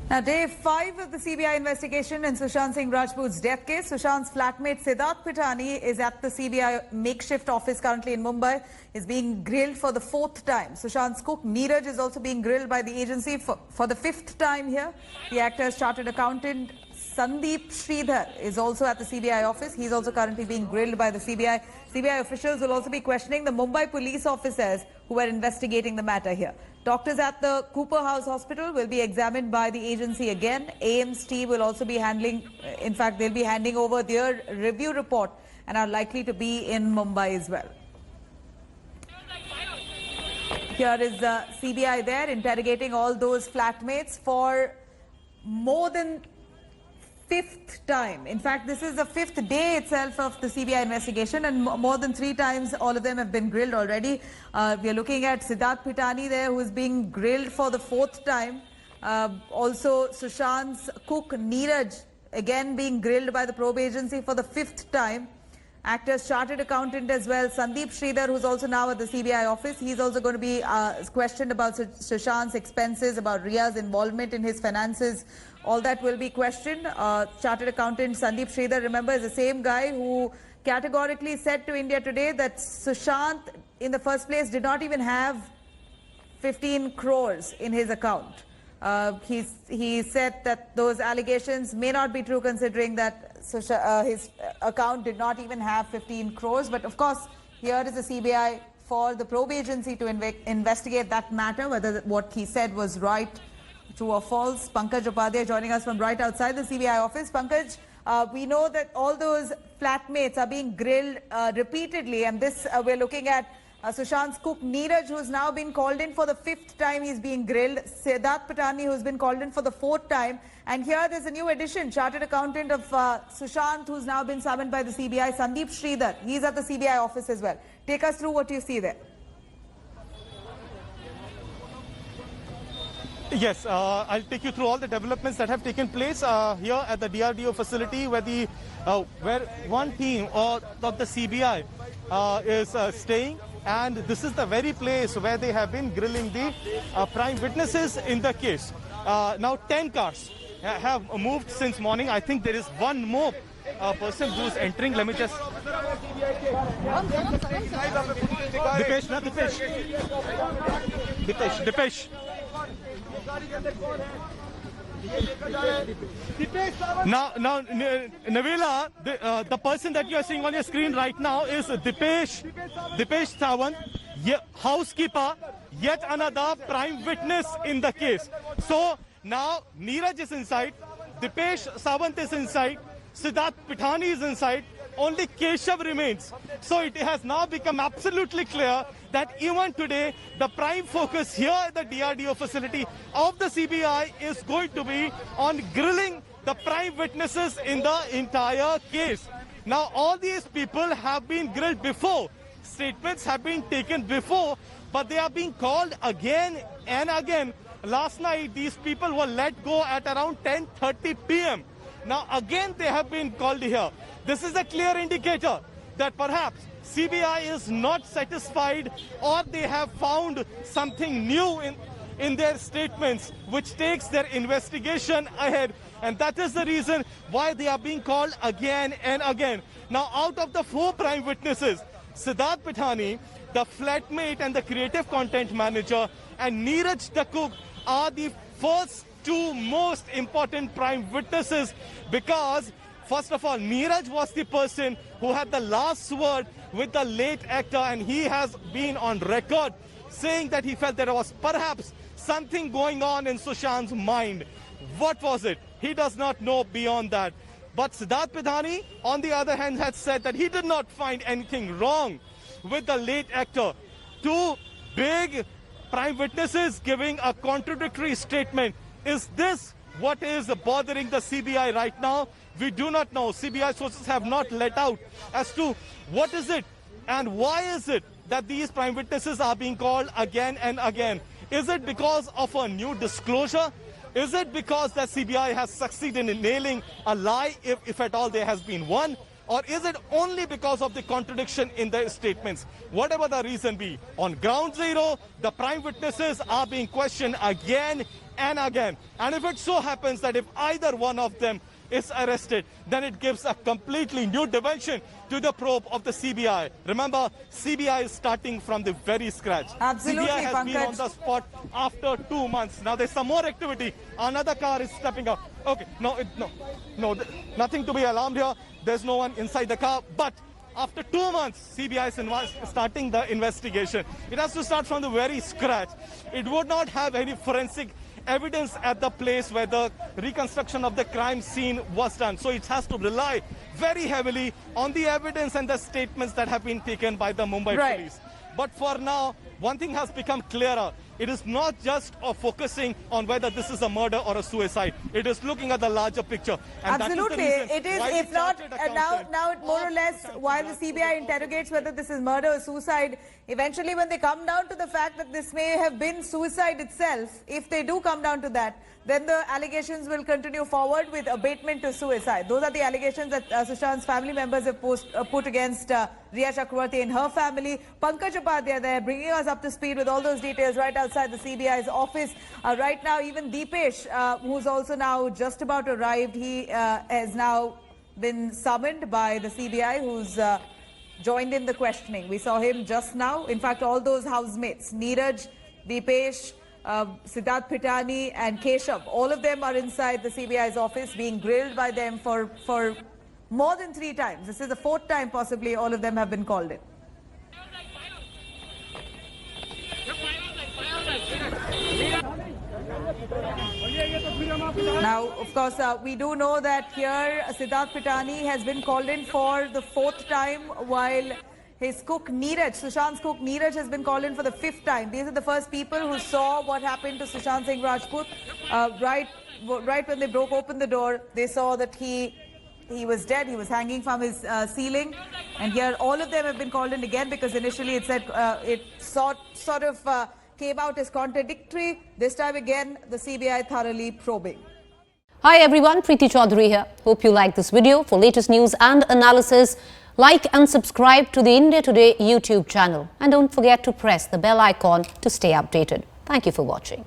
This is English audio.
Now, day 5 of the CBI investigation in Sushant Singh Rajput's death case. Sushant's flatmate Siddharth Pithani is at the CBI makeshift office currently in Mumbai. Is being grilled for the 4th time. Sushant's cook Neeraj is also being grilled by the agency for the 5th time here. The actor's chartered accountant Sandeep Sridhar is also at the CBI office. He's also currently being grilled by the CBI. CBI officials will also be questioning the Mumbai police officers who were investigating the matter here. Doctors at the Cooper House Hospital will be examined by the agency again. AIIMS team will also be handling, in fact, they'll be handing over their review report and are likely to be in Mumbai as well. Here is CBI there interrogating all those flatmates for more than 5th time. In fact, this is the 5th day itself of the CBI investigation, and more than 3 times all of them have been grilled already. We are looking at Siddharth Pithani there, who is being grilled for the 4th time. Also, Sushant's cook Neeraj again being grilled by the probe agency for the 5th time. Actor's chartered accountant as well, Sandeep Sridhar, who's also now at the CBI office. He's also going to be questioned about Sushant's expenses, about Ria's involvement in his finances. All that will be questioned. Chartered accountant Sandeep Sridhar, remember, is the same guy who categorically said to India Today that Sushant, in the first place, did not even have 15 crores in his account. He said that those allegations may not be true, considering that his account did not even have 15 crores. But of course, here is the CBI for the probe agency to investigate that matter, whether what he said was right, true or false. Pankaj Upadhyay joining us from right outside the CBI office. Pankaj, we know that all those flatmates are being grilled repeatedly, and this we're looking at Sushant's cook Neeraj, who's now been called in for the 5th time. He's being grilled. Siddharth Pithani, who's been called in for the 4th time. And here there's a new addition, chartered accountant of Sushant, who's now been summoned by the CBI, Sandeep Sridhar. He's at the CBI office as well. Take us through what you see there. Yes, I'll take you through all the developments that have taken place here at the DRDO facility, where one team of the CBI is staying. And this is the very place where they have been grilling the prime witnesses in the case. Now 10 cars have moved since morning. I think there is one more person who's entering. Let me just... Dipesh. Now, Navila, the person that you are seeing on your screen right now is Dipesh Sawant, housekeeper, yet another prime witness in the case. So now Neeraj is inside, Dipesh Sawant is inside, Siddharth Pithani is inside, only Keshav remains. So it has now become absolutely clear that even today, the prime focus here at the DRDO facility of the CBI is going to be on grilling the prime witnesses in the entire case. Now, all these people have been grilled before. Statements have been taken before, but they are being called again and again. Last night, these people were let go at around 10:30 p.m. Now, again, they have been called here. This is a clear indicator that perhaps CBI is not satisfied, or they have found something new in their statements, which takes their investigation ahead. And that is the reason why they are being called again and again. Now, out of the 4 prime witnesses, Siddharth Pithani, the flatmate and the creative content manager, and Neeraj the cook are the first 2 most important prime witnesses, because first of all, Neeraj was the person who had the last word with the late actor, and he has been on record saying that he felt there was perhaps something going on in Sushant's mind. What was it? He does not know beyond that. But Siddharth Pithani, on the other hand, had said that he did not find anything wrong with the late actor. 2 big prime witnesses giving a contradictory statement. Is this what is bothering the CBI right now? We do not know. CBI sources have not let out as to what is it and why is it that these prime witnesses are being called again and again. Is it because of a new disclosure? Is it because the CBI has succeeded in nailing a lie, if at all there has been one? Or is it only because of the contradiction in their statements? Whatever the reason be, on ground zero, the prime witnesses are being questioned again and again. And if it so happens that if either one of them is arrested, then it gives a completely new dimension to the probe of the CBI. Remember, CBI is starting from the very scratch. Absolutely, CBI has been Pankaj. on the spot after 2 months. Now there's some more activity. Another car is stepping up. Okay, no, nothing to be alarmed here. There's no one inside the car, but after 2 months, CBI is starting the investigation. It has to start from the very scratch. It would not have any forensic evidence at the place where the reconstruction of the crime scene was done. So it has to rely very heavily on the evidence and the statements that have been taken by the Mumbai Right. police. But for now, one thing has become clearer. It is not just focusing on whether this is a murder or a suicide. It is looking at the larger picture. And Absolutely. that is the reason It is, why if the not, chartered now accountant more or of less, Dr. while the Gujarat CBI interrogates whether this is murder or suicide, eventually when they come down to the fact that this may have been suicide itself, if they do come down to that, then the allegations will continue forward with abatement to suicide. Those are the allegations that Sushant's family members have put against Riya Chakravarti and her family. Pankaj Upadhyay there, bringing us up to speed with all those details right outside the CBI's office. Right now, even Deepesh, who's also now just about arrived, he has now been summoned by the CBI, who's joined in the questioning. We saw him just now. In fact, all those housemates, Neeraj, Deepesh, Siddharth Pitani and Keshav, all of them are inside the CBI's office being grilled by them for more than 3 times. This is the 4th time possibly all of them have been called in. Now, of course, we do know that here Siddharth Pitani has been called in for the 4th time, while his cook Neeraj, Sushant's cook Neeraj, has been called in for the 5th time. These are the first people who saw what happened to Sushant Singh Rajput. Right when they broke open the door, they saw that he was dead. He was hanging from his ceiling. And here all of them have been called in again because initially it said it sort of came out as contradictory. This time again, the CBI thoroughly probing. Hi everyone, Preeti Chaudhary here. Hope you like this video. For latest news and analysis, like and subscribe to the India Today YouTube channel. And don't forget to press the bell icon to stay updated. Thank you for watching.